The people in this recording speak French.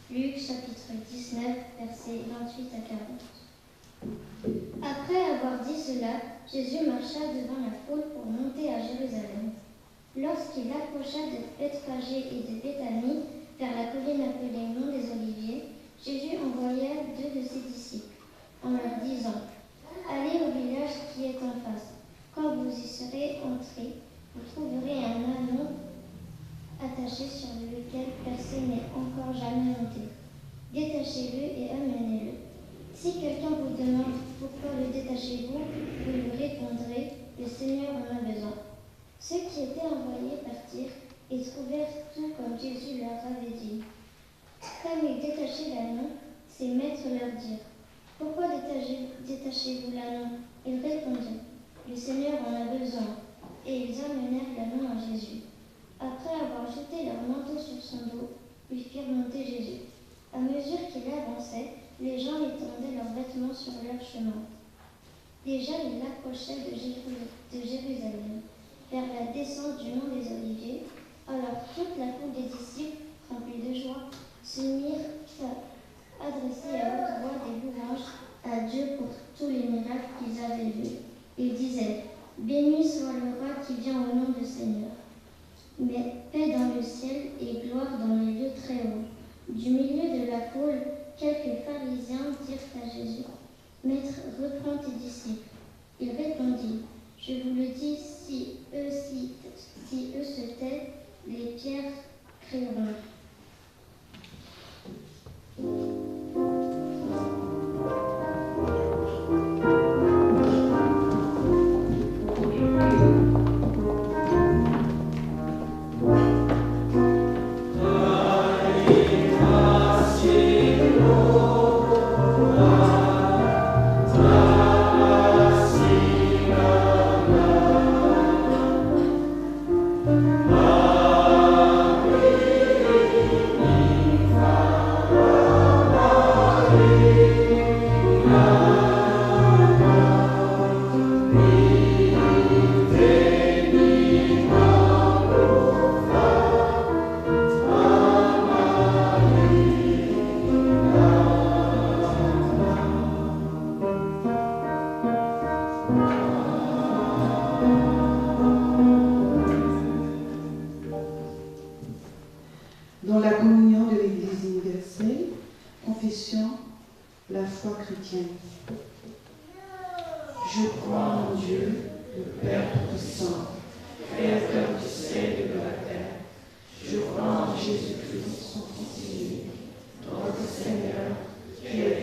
Luc chapitre 19, versets 28 à 40. Après avoir dit cela, Jésus marcha devant la foule pour monter à Jérusalem. Lorsqu'il approcha de Bethphagée et de Béthanie, vers la colline appelée Mont des Oliviers, Jésus envoya 2 de ses disciples, en leur disant : Allez au village qui est en face. Quand vous y serez entrés, vous trouverez un anneau attaché sur lequel personne n'est encore jamais monté. Détachez-le et amenez-le. Si quelqu'un vous demande pourquoi le détachez-vous, vous lui répondrez : le Seigneur en a besoin. Ceux qui étaient envoyés partirent et trouvèrent tout comme Jésus leur avait dit. Comme ils détachaient l'anneau, ses maîtres leur dirent : Pourquoi détachez-vous l'anneau ? Ils répondirent : Le Seigneur en a besoin. Et ils amenèrent l'anneau à Jésus. Après avoir jeté leur manteau sur son dos, ils firent monter Jésus. À mesure qu'il avançait, les gens étendaient leurs vêtements sur leur chemin. Déjà, il approchait de Jérusalem, vers la descente du mont des Oliviers. Alors toute la foule des disciples, remplis de joie, se mirent à adresser à haute voix des louanges à Dieu pour tous les miracles qu'ils avaient vus. Ils disaient : Béni soit le roi qui vient au nom du Seigneur. Mais paix dans le ciel et gloire dans les lieux très hauts. Du milieu de la foule, quelques pharisiens dirent à Jésus : Maître, reprends tes disciples. Il répondit : Je vous le dis, si eux se taisent, les pierres crieront. Dans la communion de l'Église universelle, confession, la foi chrétienne. Je crois en Dieu, le Père Tout-Puissant, Créateur du ciel et de la terre. Je crois en Jésus-Christ, son Fils unique, notre Seigneur, qui est